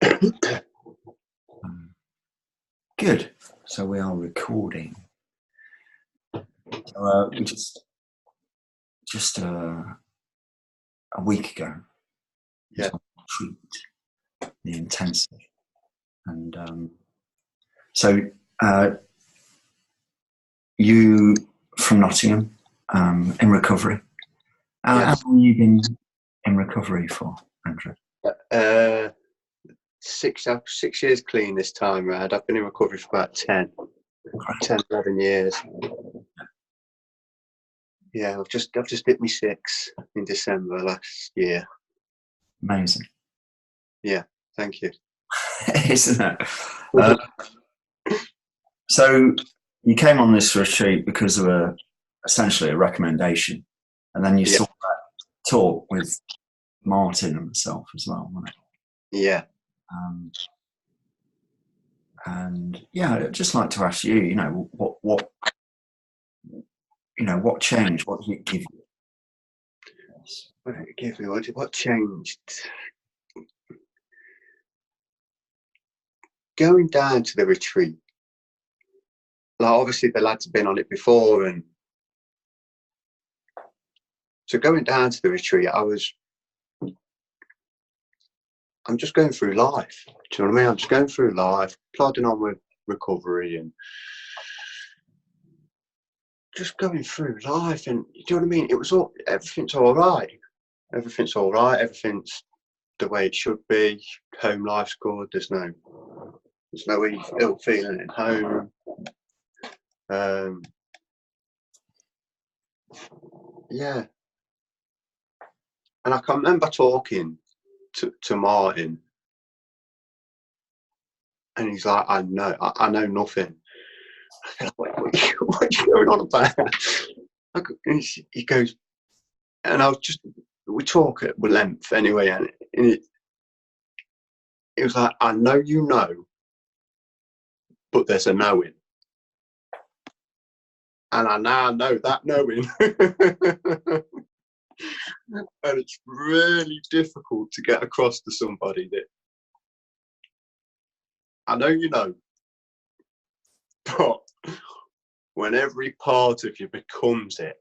Um, Good. So we are recording. So, we just a week ago was Yeah. on retreat, the intensive, and so you from Nottingham, in recovery. How Yes. long have you been in recovery for, Andrew? Uh, 6 years clean this time round. I've been in recovery for about 11 years. Yeah, I've just hit me 6 in December last year. Amazing, Yeah, thank you. isn't it? So you came on this retreat because of essentially a recommendation, and then you Yeah, saw that talk with Martin and myself as well, wasn't it? yeah. Um, and yeah, I'd just like to ask you, what what changed? What did it give you? What did it give me? What changed? Going down to the retreat. Like, obviously the lads have been on it before, and so going down to the retreat, I'm just going through life. Do you know what I mean? I'm just going through life, plodding on with recovery and just going through life. And you know what I mean? Everything's all right. Everything's all right. Everything's the way it should be. Home life's good. There's no ill feeling at home. Yeah. And I can remember talking to Martin, and he's like, I know nothing. I feel like, what are you going on about? And he goes, and we talk at length anyway, and it was like, I know you know, but there's a knowing. And I now know that knowing. And it's really difficult to get across to somebody that I know you know, but when every part of you becomes it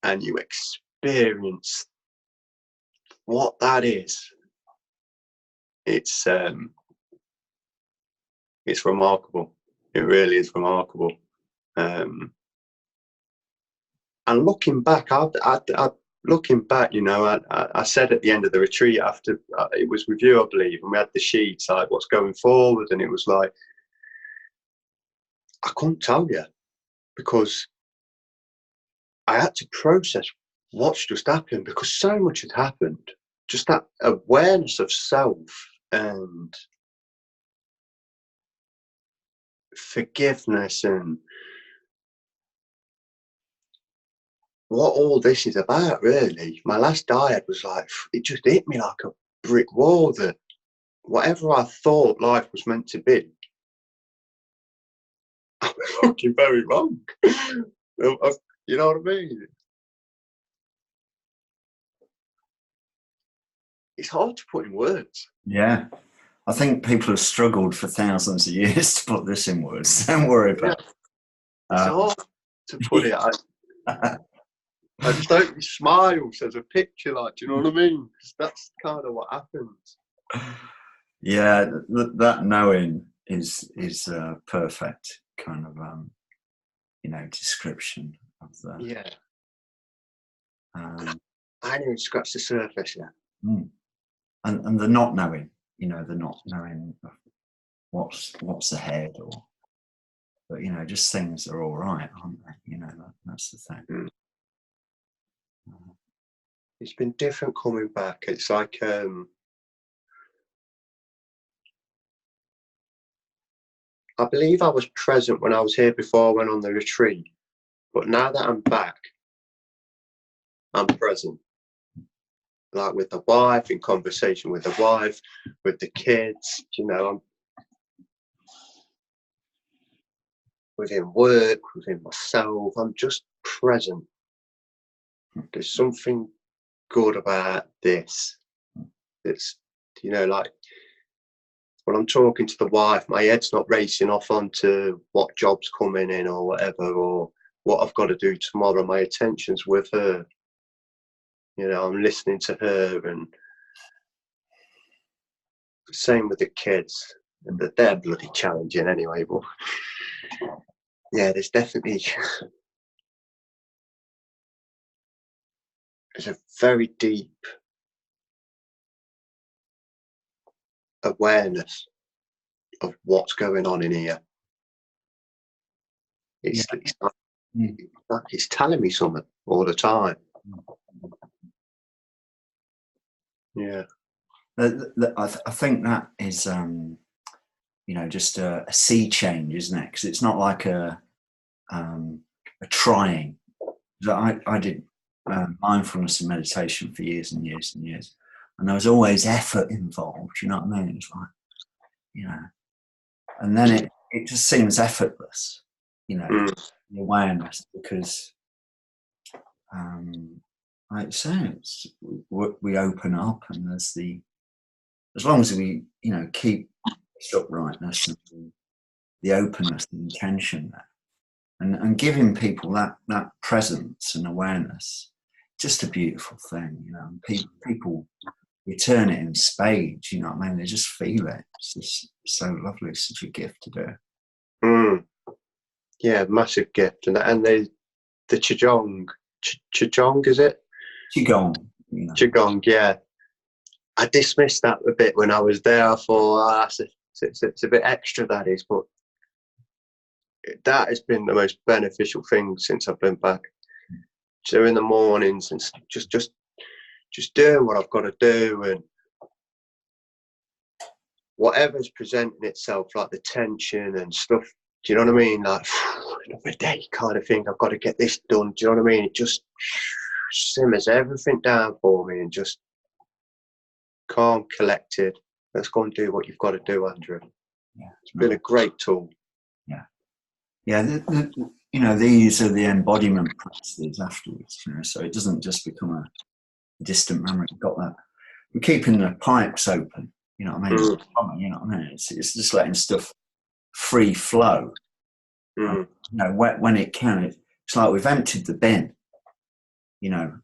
and you experience what that is, it's remarkable. It really is remarkable. And looking back, looking back, I said at the end of the retreat, after it was with you, I believe, and we had the sheets like what's going forward, and it was like I couldn't tell you because I had to process what's just happened because so much had happened. Just that awareness of self and forgiveness and what all this is about, really. My last diet was like, it just hit me like a brick wall that whatever I thought life was meant to be, I was fucking very wrong. You know what I mean? It's hard to put in words. Yeah, I think people have struggled for thousands of years to put this in words. Don't worry Yeah, about it. it's hard to put it. I just hope he smiles as a picture, like, do you know what I mean? Because that's kind of what happens. Yeah, that knowing is a perfect kind of description of the. Yeah, Um, I didn't even scratch the surface yet. and the not knowing, the not knowing of what's ahead, but just things are all right, aren't they? That's the thing. It's been different coming back. It's like I believe I was present when I was here before I went on the retreat, but now that I'm back, I'm present. Like with the wife, in conversation with the wife, with the kids, I'm within work, within myself. I'm just present. There's something good about this. It's like when I'm talking to the wife, my head's not racing off onto what job's coming in or whatever, or what I've got to do tomorrow. My attention's with her. You know, I'm listening to her, and same with the kids. They're bloody challenging anyway, but yeah, there's definitely there's a very deep awareness of what's going on in here. It's like it's telling me something all the time. Yeah. I think that is, you know, just a sea change, isn't it? Because it's not like a trying. I did mindfulness and meditation for years and years and years, and there was always effort involved. You know what I mean? It's like, you know, and then it just seems effortless. You know, the awareness, because like you say, we open up, and there's as long as we, you know, keep the uprightness and the openness and intention there, and giving people that presence and awareness, just a beautiful thing, you know. And people return it in spades, you know what I mean? They just feel it. It's just so lovely. It's such a gift to do. Yeah, massive gift. And the Qigong, is it? Qigong. You know. Qigong, yeah. I dismissed that a bit when I was there. I thought, it's a bit extra, that is, but that has been the most beneficial thing since I've been back. So in the mornings, and just doing what I've got to do, and whatever's presenting itself, like the tension and stuff. Do you know what I mean? Like another day kind of thing. I've got to get this done. Do you know what I mean? It just simmers everything down for me, and just calm, collected. Let's go and do what you've got to do, Andrew. Yeah, it's been a great tool. Yeah. You know, these are the embodiment practices afterwards. You know, so it doesn't just become a distant memory. We've got that. We're keeping the pipes open. You know what I mean? You know what I mean? It's just letting stuff free flow. You know, when it can, it's like we've emptied the bin. You know,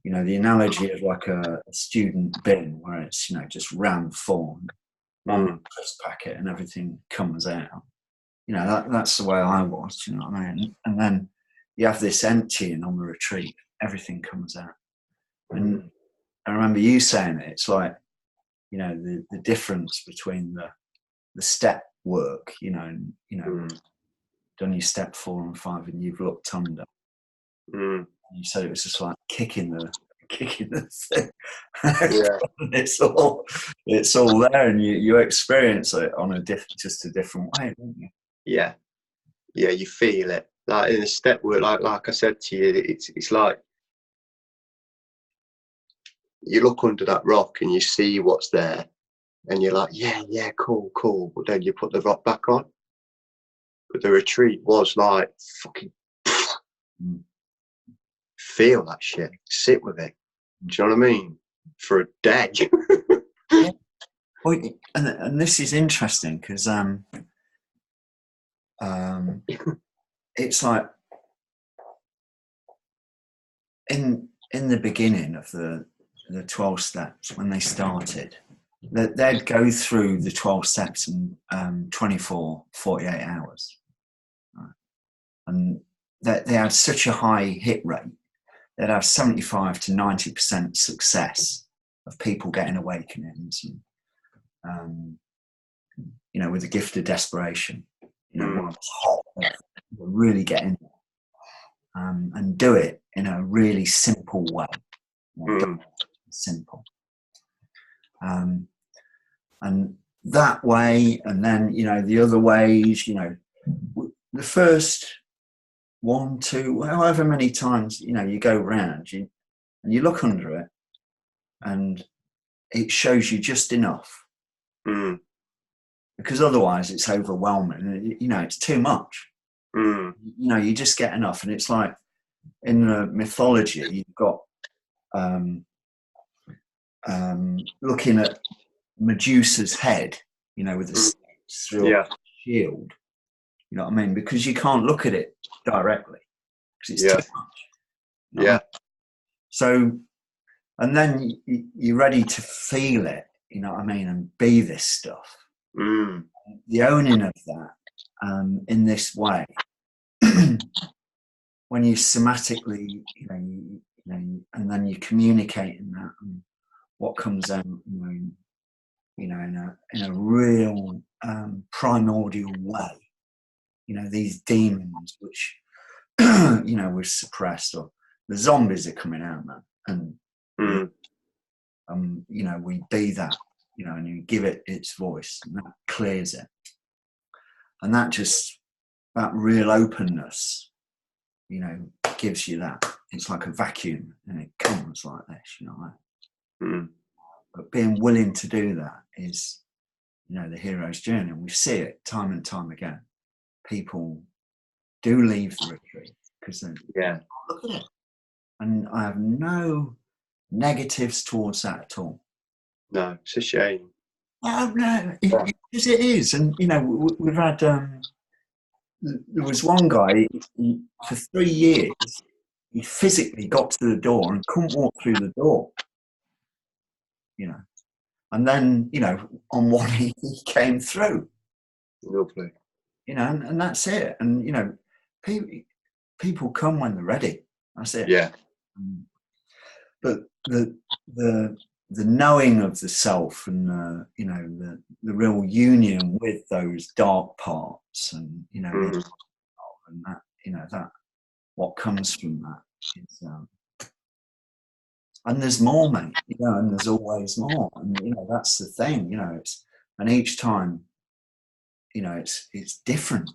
you know, the analogy of like a student bin where it's, you know, just ram full, crisp packet, and everything comes out. You know, that's the way I was. You know what I mean? And then you have this emptying on the retreat. Everything comes out. And I remember you saying it. It's like, you know, the difference between the step work, you know, and, you know, done your step 4 and 5, and you've looked under. You said it was just like kicking the thing. Yeah. it's all there, and you experience it on just a different way, don't you? Yeah, you feel it. Like in the step work, like I said to you, it's like you look under that rock and you see what's there, and you're like, yeah, cool. But then you put the rock back on. But the retreat was like, fucking feel that shit, sit with it. Do you know what I mean? For a day. Yeah. Well, and this is interesting because it's like in the beginning of the 12 steps, when they started, they'd go through the 12 steps in 48 hours, right? And they had such a high hit rate. They'd have 75 to 90% success of people getting awakenings, and you know, with the gift of desperation, you know, when it's hot, really get in there, and do it in a really simple way. Simple. And that way, and then, you know, the other ways, you know, the first 1, 2, however many times, you know, you go round, and you look under it, and it shows you just enough. Because otherwise it's overwhelming. You know, it's too much. You know, you just get enough. And it's like in the mythology, you've got looking at Medusa's head, you know, with the snakes through Yeah. a shield. You know what I mean? Because you can't look at it directly because it's Yeah. too much. You know what I Yeah. mean? So, and then you're ready to feel it, you know what I mean, and be this stuff. Mm. The owning of that in this way, when you somatically, you know, and then you communicate in that, and what comes out, you know, in a real primordial way. You know, these demons which, you know, were suppressed, or the zombies are coming out, man, and you know, we be that, you know, and you give it its voice, and that clears it, and that real openness, you know, gives you that. It's like a vacuum, and it comes like this, you know. But being willing to do that is, you know, the hero's journey, and we see it time and time again. People do leave the retreat because they look at it, and I have no negatives towards that at all. No, it's a shame. No, because it is, and you know, we've had. There was one guy for 3 years. He physically got to the door and couldn't walk through the door. You know, and then, you know, on one he came through. Lovely. You know, and that's it. And you know, people come when they're ready. That's it. Yeah. But the knowing of the self, and you know, the real union with those dark parts, and you know, and that, you know, that what comes from that is, and there's more, mate. You know, and there's always more. And you know, that's the thing. You know, and each time, you know, it's different.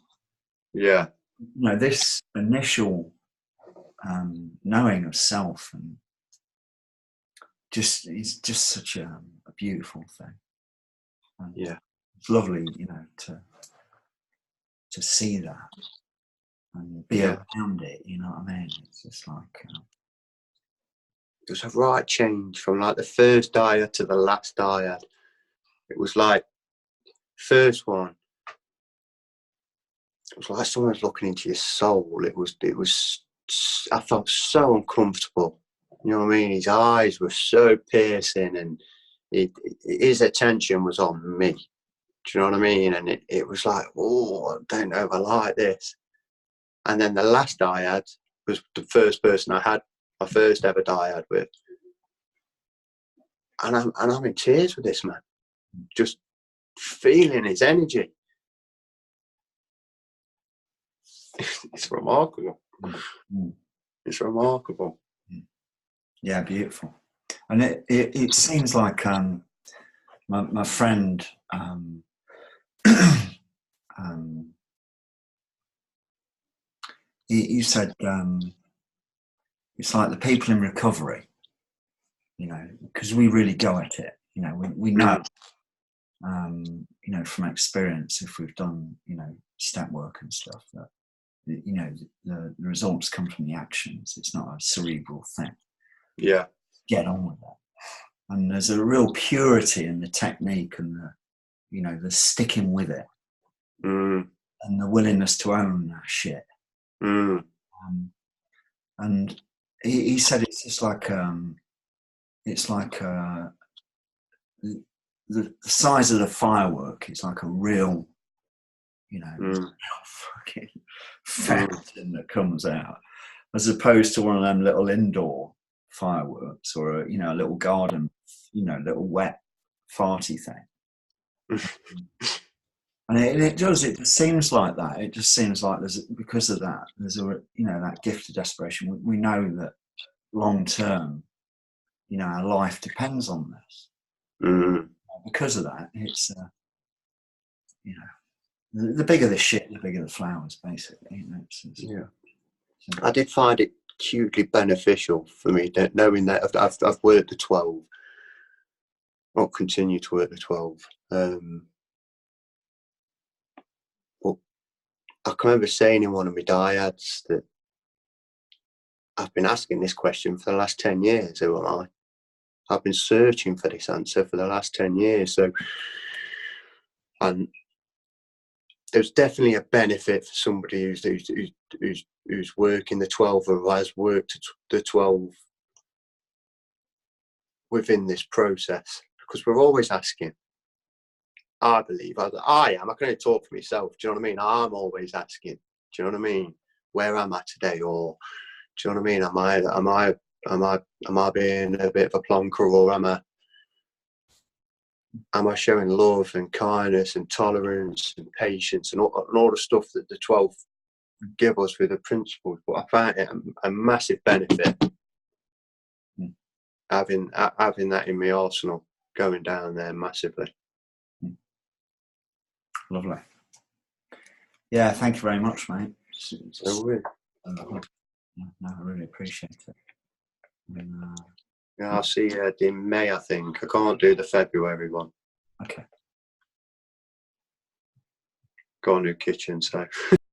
Yeah. You know, this initial knowing of self, and it's just such a beautiful thing. And it's lovely, you know, to see that and be around it. You know what I mean? It's just like it was a right change from like the first dyad to the last dyad. It was like first one. It was like someone was looking into your soul. It was. I felt so uncomfortable. You know what I mean? His eyes were so piercing, and his attention was on me. Do you know what I mean? And it was like, oh, I don't know if I like this. And then the last dyad was the first person I had my first ever dyad with, and I'm in tears with this man, just feeling his energy. It's remarkable. It's remarkable. Yeah, beautiful. And it seems like my friend he said it's like the people in recovery, you know, because we really go at it. You know, we know, you know, from experience, if we've done, you know, step work and stuff, that, you know, the results come from the actions. It's not a cerebral thing. Yeah. Get on with it. And there's a real purity in the technique, and the, you know, the sticking with it, and the willingness to own that shit. And he said it's just like the size of the firework. It's like a real, you know, fucking fountain that comes out, as opposed to one of them little indoor fireworks, or you know, a little garden, you know, little wet farty thing. And it does. It just seems like that. It just seems like because of that, there's a, you know, that gift of desperation. We know that long term, you know, our life depends on this. Because of that, it's you know, the bigger the shit, the bigger the flowers, basically. You know, I did find it hugely beneficial for me that knowing that I've worked the 12, or continue to work the 12. But I can remember saying in one of my dyads that I've been asking this question for the last 10 years, who am I? I've been searching for this answer for the last 10 years. So, and there's definitely a benefit for somebody who's working the 12 or has worked the 12 within this process, because we're always asking. I believe I am. I can only talk for myself. Do you know what I mean? I'm always asking. Do you know what I mean? Where am I today? Or do you know what I mean? Am I being a bit of a plonker, or am I showing love and kindness and tolerance and patience and all the stuff that the 12 give us with the principles? But I find it a massive benefit having that in my arsenal, going down there massively. Lovely. Yeah, thank you very much, mate. No, I really appreciate it. And, yeah, I'll see you in May, I think. I can't do the February one. okay. Got a new kitchen, so